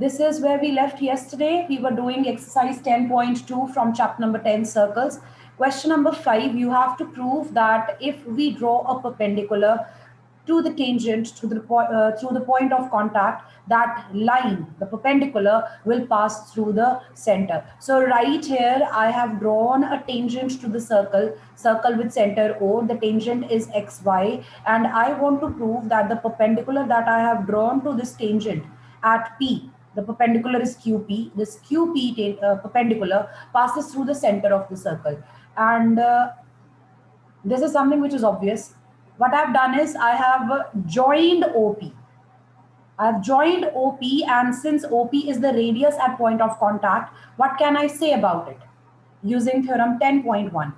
This is where we left yesterday. We were doing exercise 10.2 from chapter number 10, circles. Question number 5, you have to prove that if we draw a perpendicular to the tangent through the point of contact, that line, the perpendicular, will pass through the center. So right here, I have drawn a tangent to the circle with center O. The tangent is xy, and I want to prove that the perpendicular that I have drawn to this tangent at P, the perpendicular is QP. This QP perpendicular passes through the center of the circle. And this is something which is obvious. What I've done is I have joined OP. I've joined OP, and since OP is the radius at point of contact, what can I say about it? Using theorem 10.1.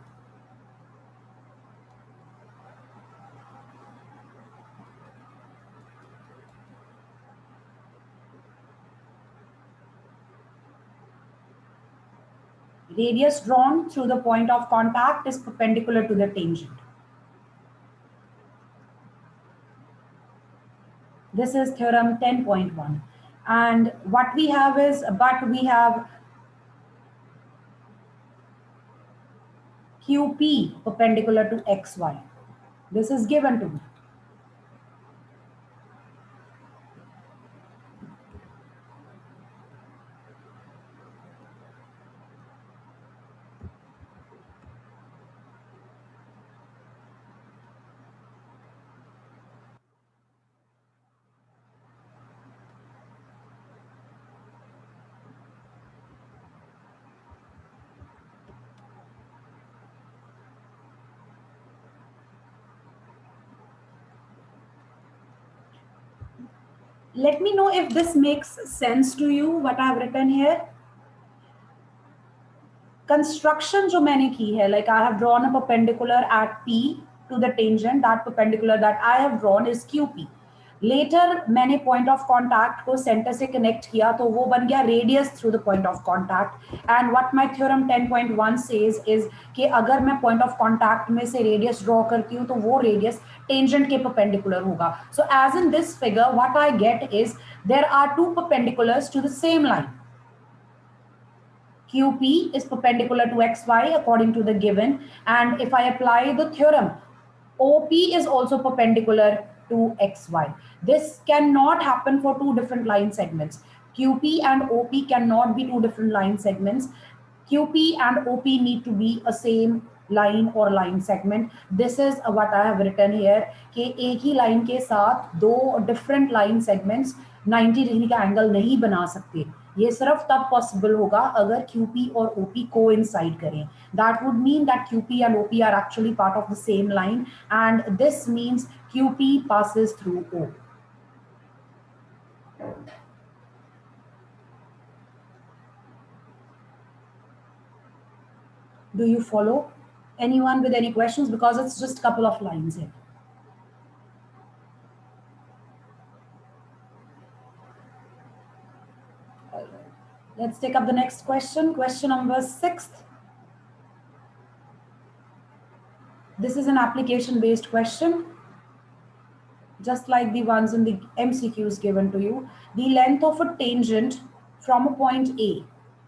Radius drawn through the point of contact is perpendicular to the tangent. This is theorem 10.1. And what we have is, but we have QP perpendicular to XY. This is given to me. Let me know if this makes sense to you, what I have written here. Construction जो मैंने की है, like I have drawn a perpendicular at P to the tangent. That perpendicular that I have drawn is QP. Later मैंने point of contact को center से connect किया, तो वो बन गया radius through the point of contact. And what my theorem 10.1 says is कि अगर मैं point of contact में से radius draw करती हूँ, तो वो radius tangent के perpendicular होगा. So as in this figure, what I get is there are two perpendiculars to the same line. QP is perpendicular to XY according to the given, and if I apply the theorem, OP is also perpendicular to XY. This cannot happen for two different line segments. QP and OP cannot be two different line segments. QP and OP need to be a same line or line segment. This is what I have written here कि एक ही line के साथ दो different line segments 90 degree का angle नहीं बना सकते. ये सिर्फ तब पॉसिबल होगा अगर QP और OP coincide करें. That would mean that QP and OP are actually part of the same line, and this means QP passes through O. Do you follow? Anyone with any questions? Because it's just a couple of lines here. Let's take up the next question. Question number 6. This is an application-based question, just like the ones in the MCQs given to you. The length of a tangent from a point A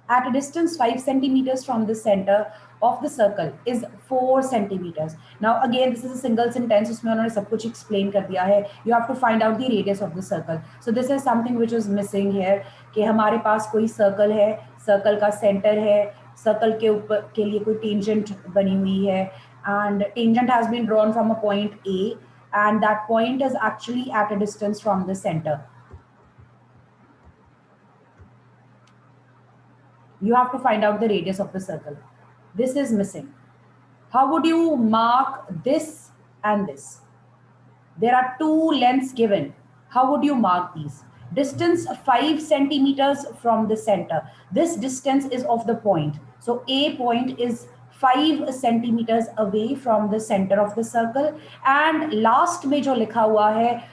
at a distance 5 centimeters from the center of the circle is 4 centimeters. Now again, this is a single sentence. उसमें उन्होंने सब कुछ explain कर दिया है. You have to find out the radius of the circle. So this is something which is missing here. कि हमारे पास कोई circle है, circle का center है, circle के ऊपर के लिए कोई tangent बनी हुई है, and tangent has been drawn from a point A, and that point is actually at a distance from the center. You have to find out the radius of the circle. This is missing. How would you mark this and this? There are two lengths given. How would you mark these? Distance 5 centimeters from the center. This distance is of the point. So A point is 5 centimeters away from the center of the circle. And last में जो लिखा हुआ है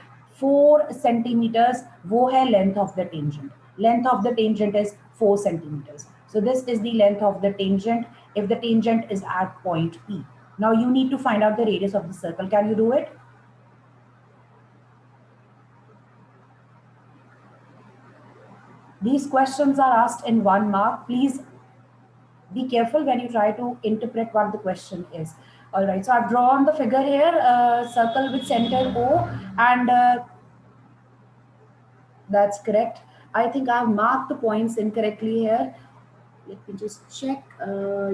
4 centimeters, वो है length of the tangent. Length of the tangent is 4 centimeters. So this is the length of the tangent if the tangent is at point P. Now you need to find out the radius of the circle. Can you do it? These questions are asked in 1 mark. Please be careful when you try to interpret what the question is. All right, so I've drawn the figure here, circle with center O, and that's correct. I think I've marked the points incorrectly here. Let me just check.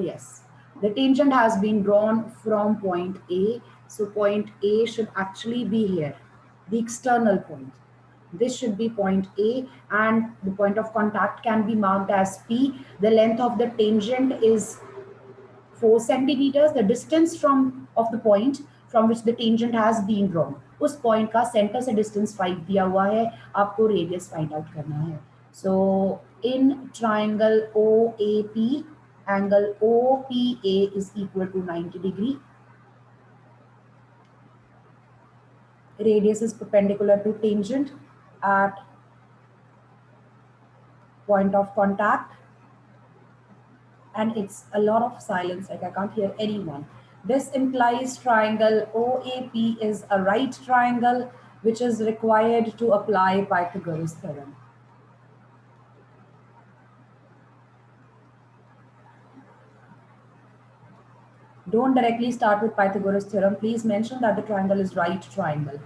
Yes, the tangent has been drawn from point A. So point A should actually be here, the external point. This should be point A, and the point of contact can be marked as P. The length of the tangent is 4 centimeters. The distance from of the point from which the tangent has been drawn, उस point का center से distance 5 दिया हुआ है, आपको radius find out करना है. So in triangle OAP, angle OPA is equal to 90 degree. Radius is perpendicular to tangent at point of contact, and it's a lot of silence, like I can't hear anyone. This implies triangle OAP is a right triangle, which is required to apply Pythagoras theorem. Don't directly start with Pythagoras theorem. Please mention that the triangle is right triangle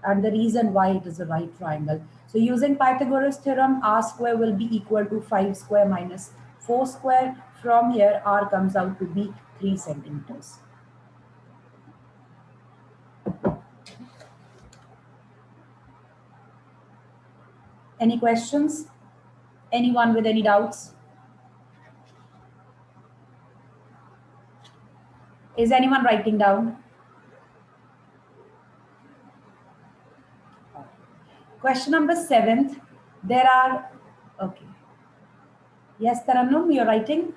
and the reason why it is a right triangle. So using Pythagoras theorem, r square will be equal to 5 square minus 4 square. From here, r comes out to be 3 centimeters. Any questions? Anyone with any doubts? Is anyone writing down? Question number 7. There are, okay. Yes, Tarannum, you're writing?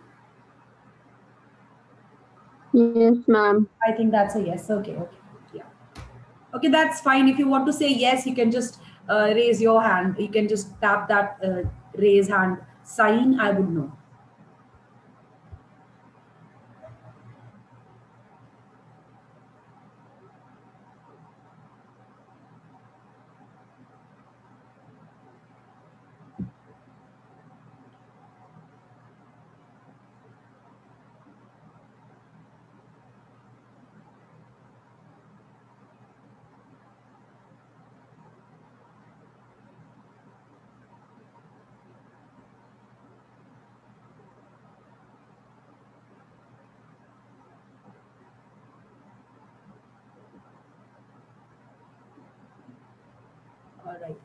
Yes, ma'am. I think that's a yes. Okay, okay. Yeah. Okay, that's fine. If you want to say yes, you can just raise your hand. You can just tap that raise hand sign. I would know. All right.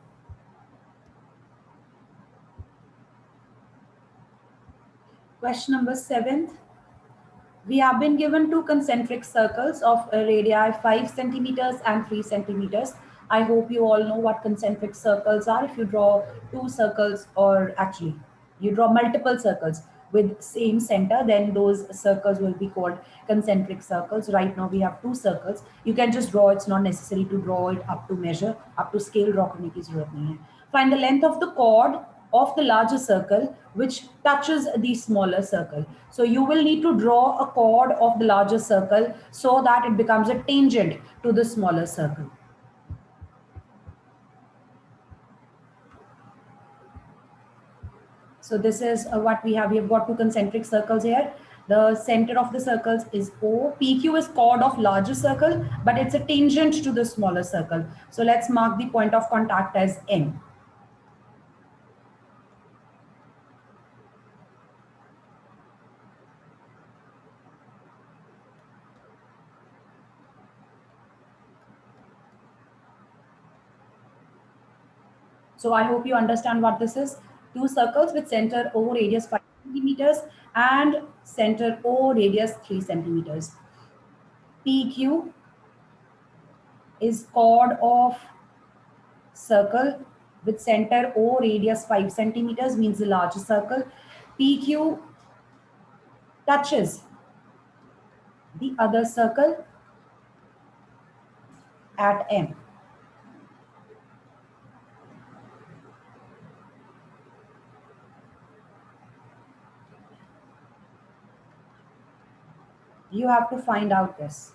Question number 7. We have been given two concentric circles of radii 5 centimeters and 3 centimeters. I hope you all know what concentric circles are. If you draw two circles, or actually you draw multiple circles with same center, then those circles will be called concentric circles. Right now we have two circles. You can just draw. It's not necessary to draw it up to measure, up to scale. Draw करने की जरूरत नहीं है. Find the length of the chord of the larger circle which touches the smaller circle. So you will need to draw a chord of the larger circle so that it becomes a tangent to the smaller circle. So this is what we have. We have got two concentric circles here. The center of the circles is O. PQ is chord of larger circle, but it's a tangent to the smaller circle. So let's mark the point of contact as N. So I hope you understand what this is. Two circles with center O, radius 5 centimeters, and center O, radius 3 centimeters. PQ is chord of circle with center O, radius 5 centimeters, means the larger circle. PQ touches the other circle at M. You have to find out this.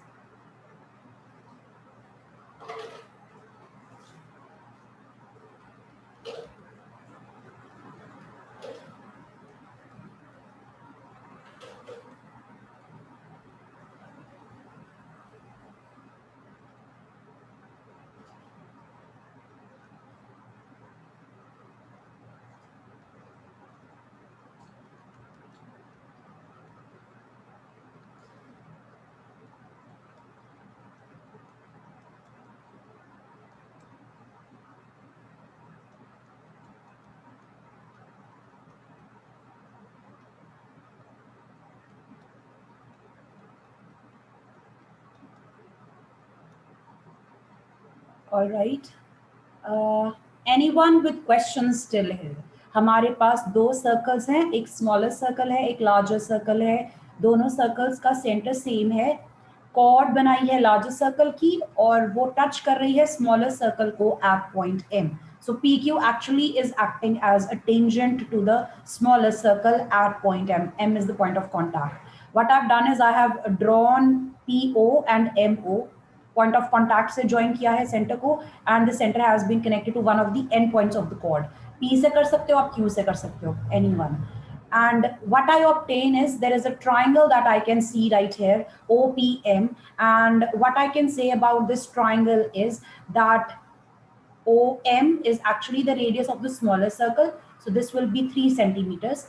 All right. Anyone with questions still here? हमारे पास दो circles हैं, एक smaller circle है, एक larger circle है. दोनों circles का centre same है. कॉर्ड बनाई है लार्जर सर्कल की और वो टच कर रही है स्मॉलर सर्कल को at point M. So PQ actually is acting as a tangent to the smaller circle at point M. M is the point of contact. What I've done is I have drawn PO and MO. Point of contact से join किया है center को and the center has been connected to one of the end points of the chord. P से कर सकते हो आप, Q से कर सकते हो, anyone. And what I obtain is there is a triangle that I can see right here, OPM. And what I can say about this triangle is that OM is actually the radius of the smaller circle. So this will be 3 centimeters.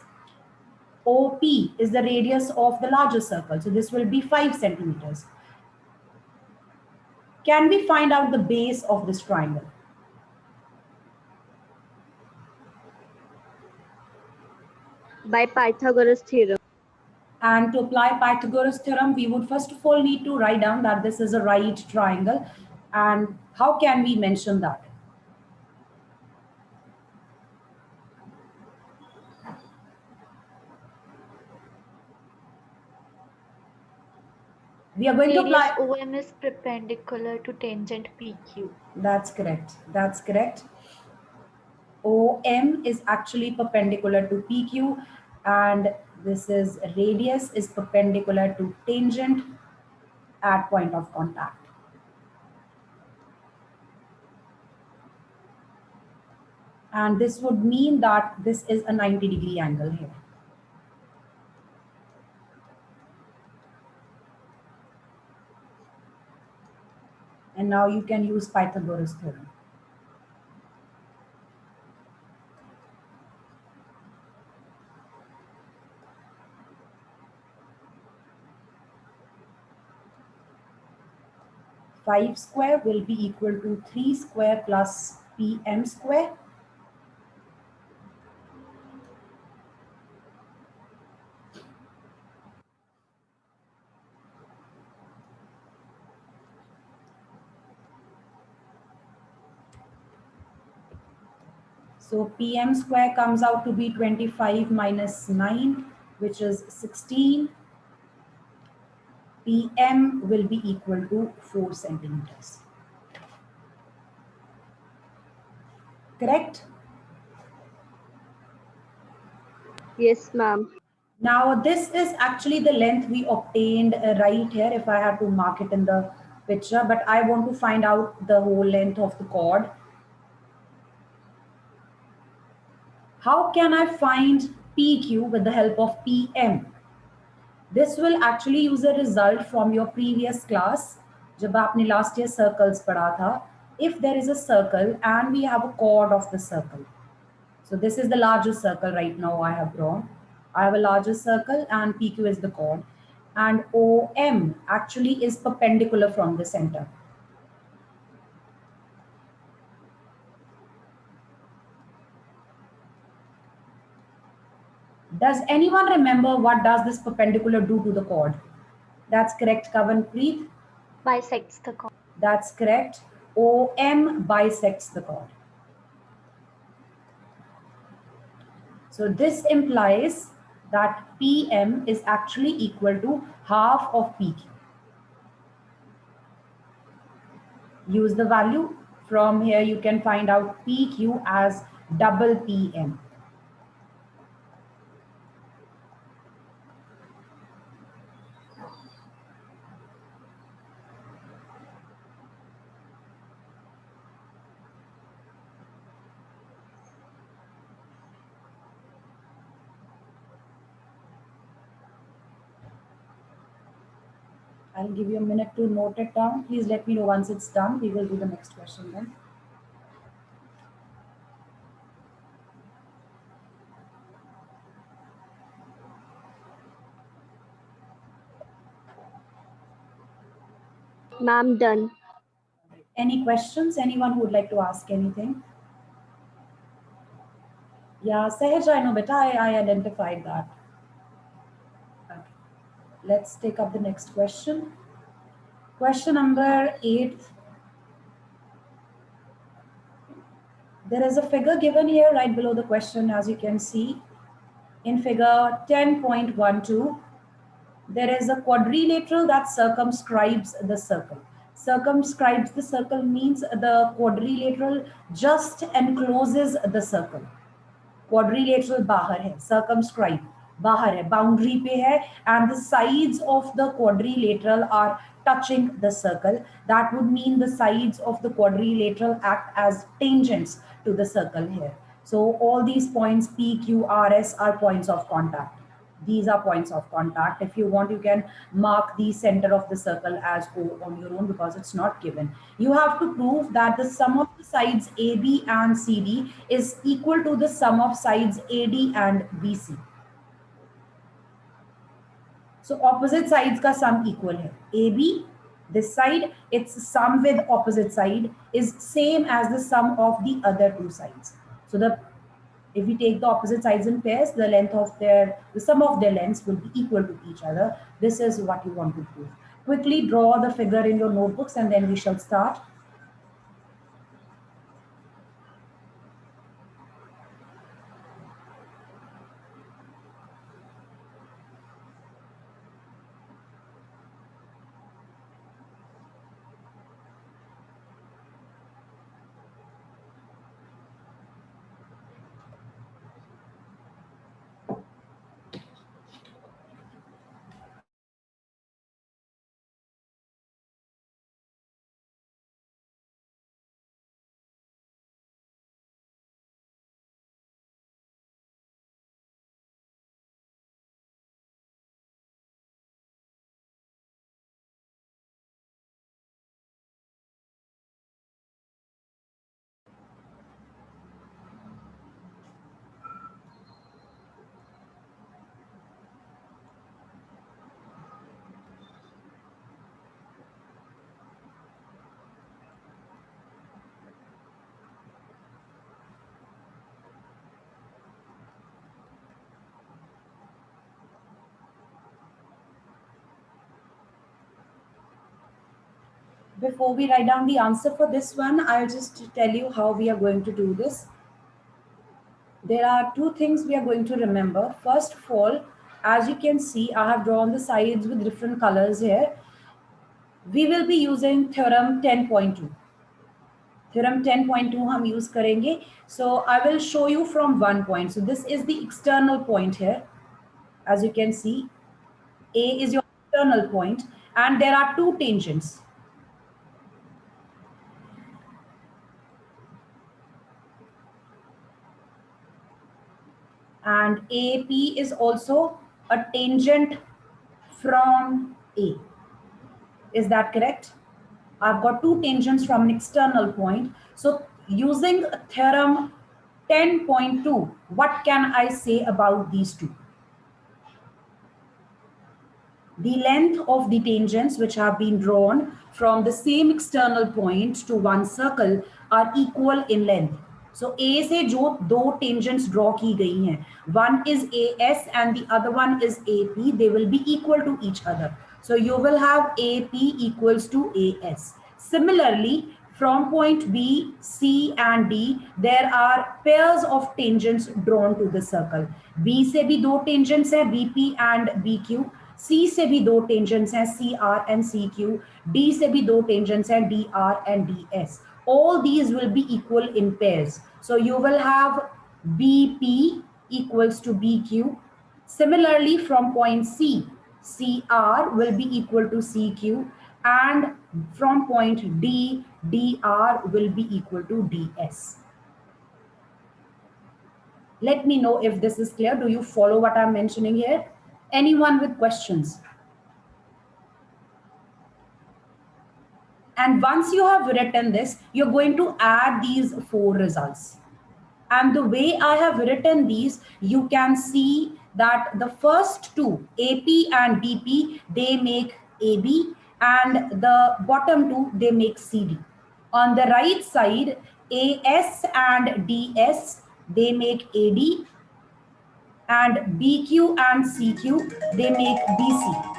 OP is the radius of the larger circle. So this will be 5 centimeters. Can we find out the base of this triangle? By Pythagoras theorem. And to apply Pythagoras theorem, we would first of all need to write down that this is a right triangle. And how can we mention that? We are going to Radius apply. OM is perpendicular to tangent PQ. That's correct. That's correct. OM is actually perpendicular to PQ, and this is radius is perpendicular to tangent at point of contact. And this would mean that this is a 90-degree angle here. And now you can use Pythagoras theorem. Five square will be equal to 3 square plus PM square. So PM square comes out to be 25 minus 9, which is 16. PM will be equal to 4 centimeters. Correct? Yes, ma'am. Now this is actually the length we obtained right here if I had to mark it in the picture, but I want to find out the whole length of the chord. How can I find PQ with the help of PM? This will actually use a result from your previous class. जब आपने last year circles पढ़ा था. If there is a circle and we have a chord of the circle. So this is the largest circle right now I have drawn. I have a larger circle and PQ is the chord. And OM actually is perpendicular from the center. Does anyone remember what does this perpendicular do to the chord? That's correct, Kavanpreet. Bisects the chord. That's correct. OM bisects the chord. So this implies that PM is actually equal to half of PQ. Use the value. From here you can find out PQ as double PM. I'll give you a minute to note it down. Please let me know once it's done. We will do the next question then. Ma'am, done. Any questions? Anyone who would like to ask anything? Yeah, Sahaj, I know, beta, I identified that. Okay. Let's take up the next question. Question number 8. There is a figure given here right below the question, as you can see. In figure 10.12, there is a quadrilateral that circumscribes the circle. Circumscribes the circle means the quadrilateral just encloses the circle. Quadrilateral बाहर है, circumscribe बाहर है, boundary पे है, and the sides of the quadrilateral are touching the circle. That would mean the sides of the quadrilateral act as tangents to the circle here. So all these points P, Q, R, S are points of contact. These are points of contact. If you want, you can mark the center of the circle as O on your own because it's not given. You have to prove that the sum of the sides AB and CD is equal to the sum of sides AD and BC. So opposite sides ka sum equal hai. AB, this side, its sum with opposite side is same as the sum of the other two sides. So if we take the opposite sides in pairs, the sum of their lengths will be equal to each other. This is what you want to prove. Quickly draw the figure in your notebooks and then we shall start. Before we write down the answer for this one, I'll just tell you how we are going to do this. There are two things we are going to remember. First of all, as you can see, I have drawn the sides with different colors here. We will be using theorem 10.2. Theorem 10.2 हम use करेंगे. So I will show you from one point. So this is the external point here. As you can see, A is your external point, and there are two tangents. And AP is also a tangent from A. Is that correct? I've got two tangents from an external point. So using theorem 10.2, what can I say about these two? The length of the tangents which have been drawn from the same external point to one circle are equal in length. So A से जो दो tangents draw की गई हैं, one is AS and the other one is AP, they will be equal to each other. So you will have AP equals to AS. Similarly, from point B, C and D, there are pairs of tangents drawn to the circle. B से भी दो tangents हैं, BP and BQ. C से भी दो tangents हैं, CR and CQ. D से भी दो tangents हैं, DR and DS. All these will be equal in pairs. So you will have BP equals to BQ. Similarly, from point C, CR will be equal to CQ, and from point D, DR will be equal to DS. Let me know if this is clear. Do you follow what I'm mentioning here? Anyone with questions? And once you have written this, you're going to add these four results. And the way I have written these, you can see that the first two, AP and DP, they make AB, and the bottom two, they make CD. On the right side, AS and DS, they make AD, and BQ and CQ, they make BC.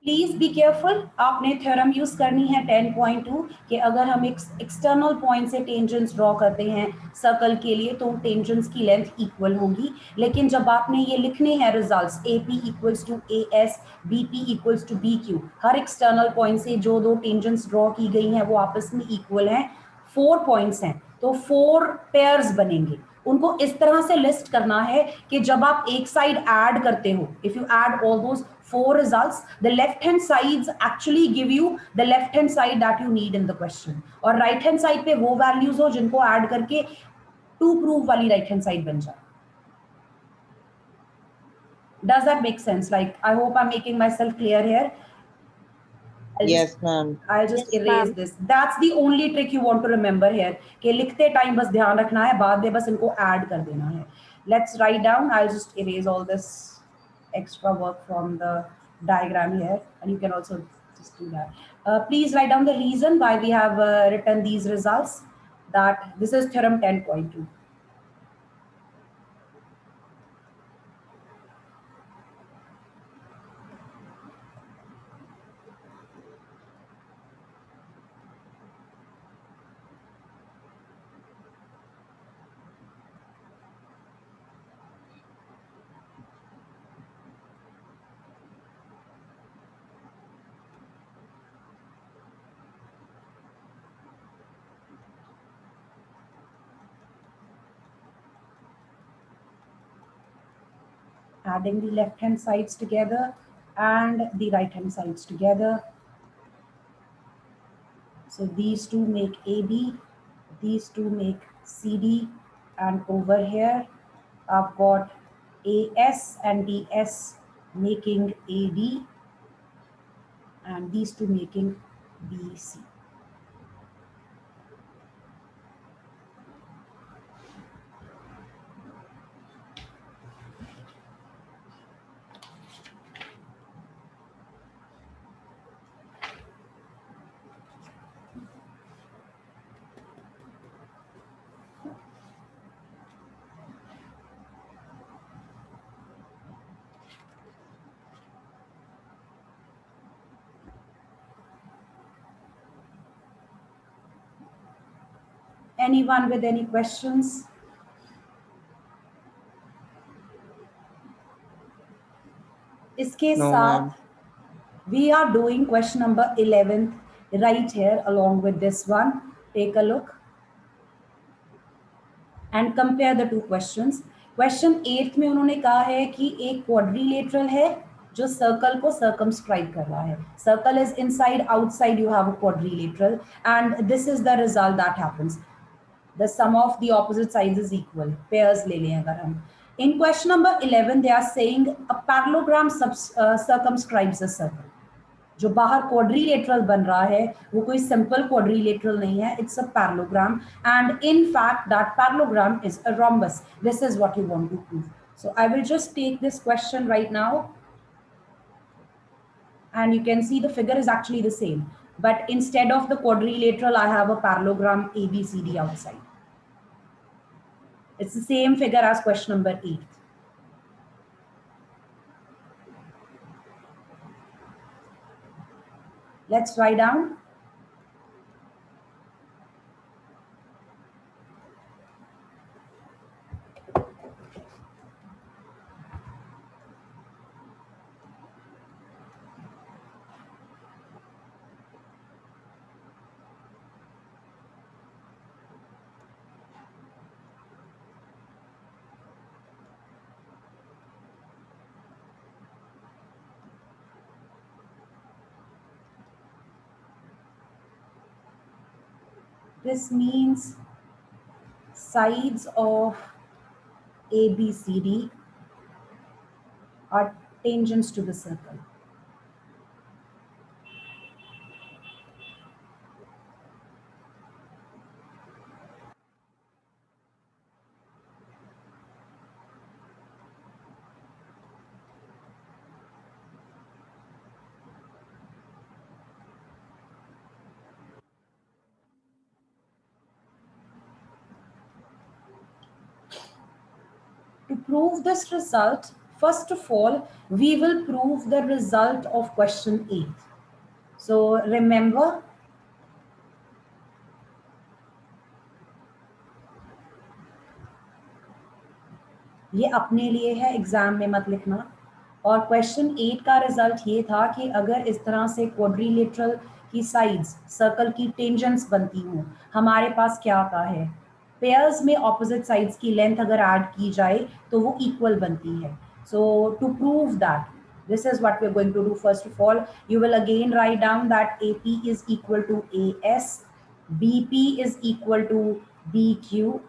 Please be careful, आपने theorem use करनी है 10.2 कि अगर हम एक external point से tangents draw करते हैं सर्कल के लिए तो टेंजेंट्स की लेंथ इक्वल होगी। लेकिन जब आपने ये लिखने हैं results A P equals to A S, B P equals to B Q, हर एक्सटर्नल पॉइंट से जो दो टेंजेंट्स ड्रॉ की गई हैं वो आपस में इक्वल हैं, 4 पॉइंट्स हैं तो 4 पेयर्स बनेंगे। उनको इस तरह से लिस्ट करना है कि जब आप एक साइड ऐड करते हो, if you add all those 4 results, the left hand sides actually give you the left hand side that you need in the question, और right hand side पे वो values हो जिनको ऐड करके टू प्रूव वाली right hand side बन जाए। Does that make sense? Like, I hope I'm making myself clear here. I'll just Yes, ma'am. I'll just Yes, erase ma'am. this. That's the only trick you want to remember here. कि लिखते time बस ध्यान रखना है, बाद में बस इनको ऐड कर देना है। Let's write down. I'll just erase all this extra work from the diagram here, and you can also just do that. Please write down the reason why we have written these results. That this is theorem 10.2. Adding the left hand sides together and the right hand sides together. So these two make AB, these two make CD, and over here I've got AS and DS making AD, and these two making BC. Anyone with any questions? इसके No, साथ ma'am. we are doing question number 11 right here along with this one. Take a look and compare the two questions. Question 8 में उन्होंने कहा है कि एक quadrilateral है जो सर्कल को सर्कमस्क्राइब कर रहा है। Circle is inside, outside you have a quadrilateral, and this is the result that happens. The sum of the opposite sides is equal. Pairs ले लें अगर हम। In question number 11, they are saying a parallelogram circumscribes a circle. जो बाहर quadrilateral बन रहा है वो कोई सिंपल क्वाड्रिलेटरल नहीं है, it's a parallelogram, and in fact that parallelogram is a rhombus. This is what you want to prove. So I will just take this question right now, and you can see the figure is actually the same, but instead of the quadrilateral I have a parallelogram ABCD outside. It's the same figure as question number 8. Let's write down. This means sides of ABCD are tangents to the circle. To prove this result, First of all, we will prove the result of question 8. So remember, ये अपने लिए है, exam में मत लिखना। और question 8 का result ये था कि अगर इस तरह से क्वाड्रिलेटरल की साइड्स सर्कल की टेंजेंट्स बनती हों, हमारे पास क्या आता है, पेयर्स में ऑपोजिट साइड्स की लेंथ अगर ऐड की जाए तो वो इक्वल बनती है। So to prove that, this is what we're going to do. First of all, you will again write down that AP is equal to AS, BP is equal to BQ.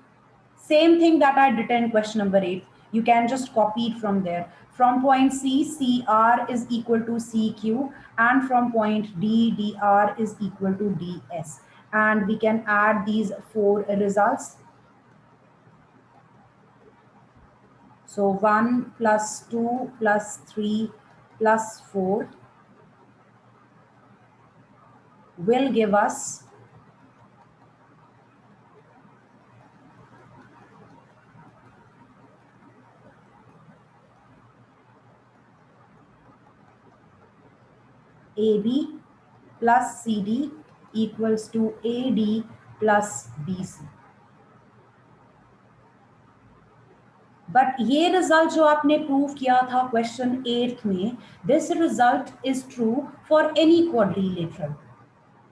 Same thing that I did in question number 8. You can just copy it from there. From point C, CR is equal to CQ, and from point D, DR is equal to DS. And we can add these four results. So 1 plus 2 plus 3 plus 4 will give us AB plus CD equals to AD plus BC. But ये result जो आपने prove किया था question 8 में, this result is true for any quadrilateral.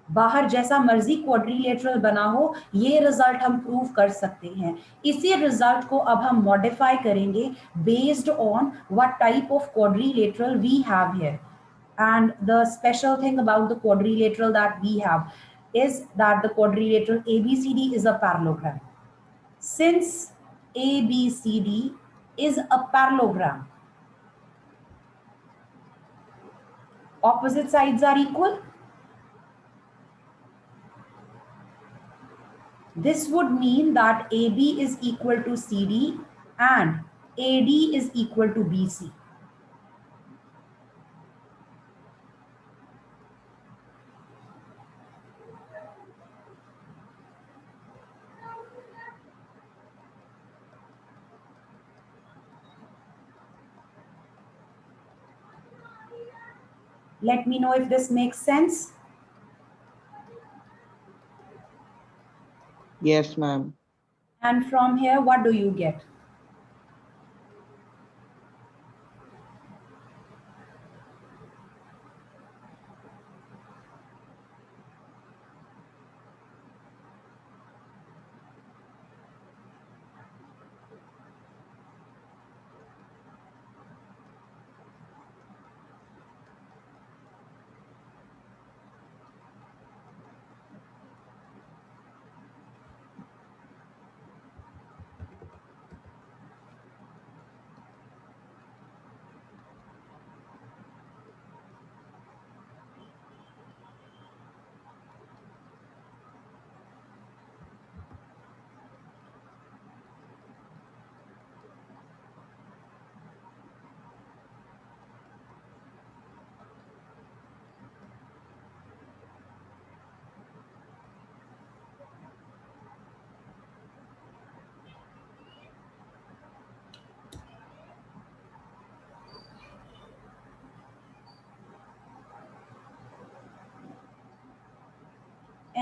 बाहर जैसा मर्जी quadrilateral बना हो, ये रिजल्ट हम प्रूव कर सकते हैं। इसी रिजल्ट को अब हम मॉडिफाई करेंगे based on what type of quadrilateral we have here. And the special thing about the quadrilateral that we have is that the quadrilateral ABCD is a parallelogram. Since ABCD is a parallelogram, opposite sides are equal. This would mean that AB is equal to CD and AD is equal to BC. Let me know if this makes sense. Yes, ma'am. And from here, what do you get?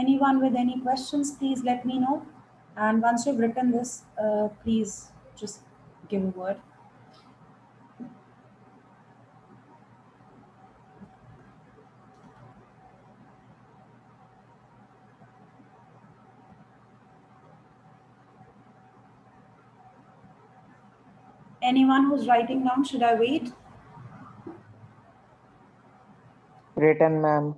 Anyone with any questions, please let me know. And once you've written this, please just give a word. Anyone who's writing down, should I wait? Written, ma'am.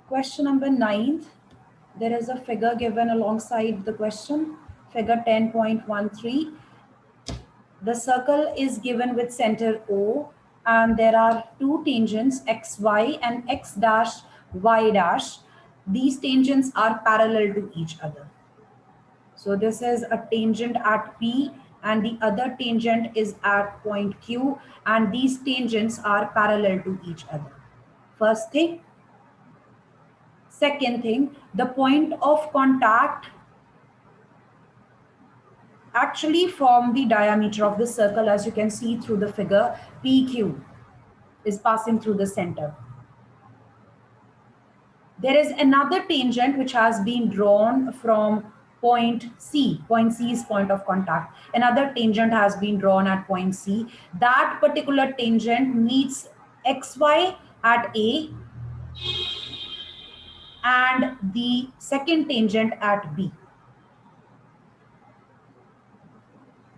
Question number 9. There is a figure given alongside the question, figure 10.13. The circle is given with center O, and there are two tangents xy and x dash y dash. These tangents are parallel to each other. So this is a tangent at P and the other tangent is at point Q, and these tangents are parallel to each other. First thing. Second thing, the point of contact actually form the diameter of the circle, as you can see through the figure. PQ is passing through the center. There is another tangent which has been drawn from point C. Point C is point of contact. Another tangent has been drawn at point C. That particular tangent meets XY at A and the second tangent at B.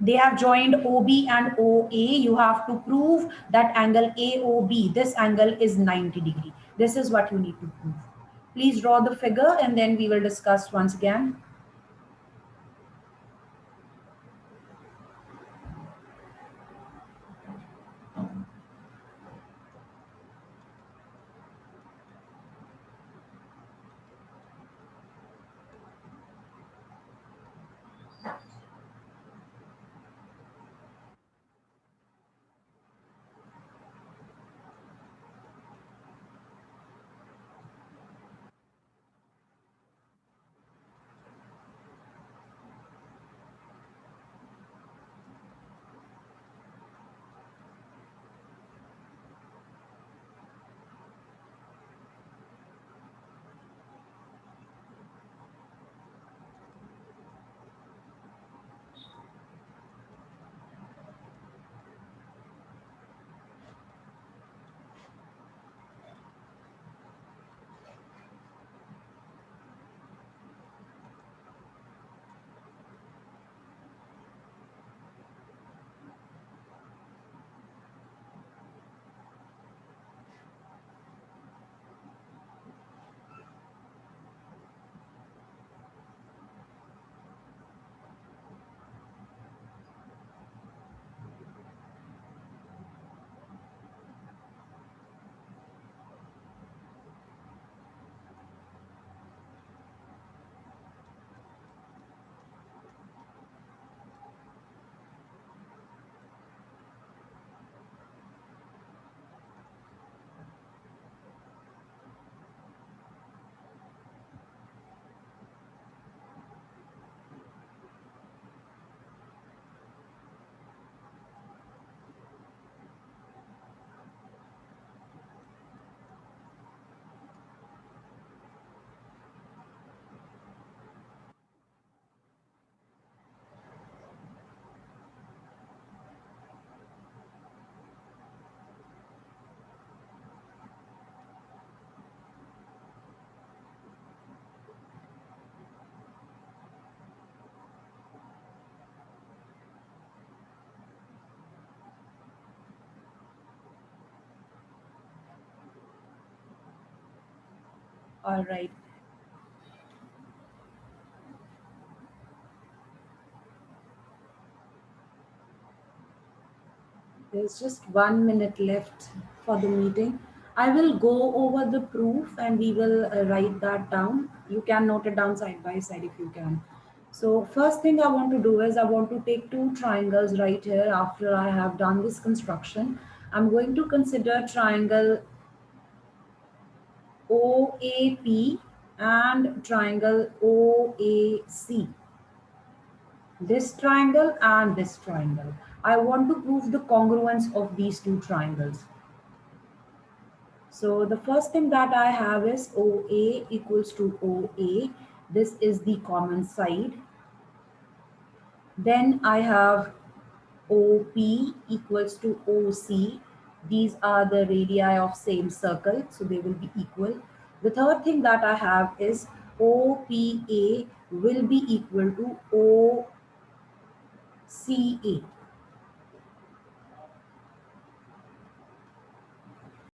They have joined OB and OA. You have to prove that angle AOB, this angle is 90 degree. This is what you need to prove. Please draw the figure and then we will discuss once again. All right. There's just 1 minute left for the meeting. I will go over the proof and we will write that down. You can note it down side by side if you can. So first thing I want to do is I want to take two triangles right here after I have done this construction. I'm going to consider triangle OAP and triangle OAC. This triangle and this triangle. I want to prove the congruence of these two triangles. So the first thing that I have is OA equals to OA. This is the common side. Then I have OP equals to OC. These are the radii of same circle, so they will be equal. The third thing that I have is OPA will be equal to OCA.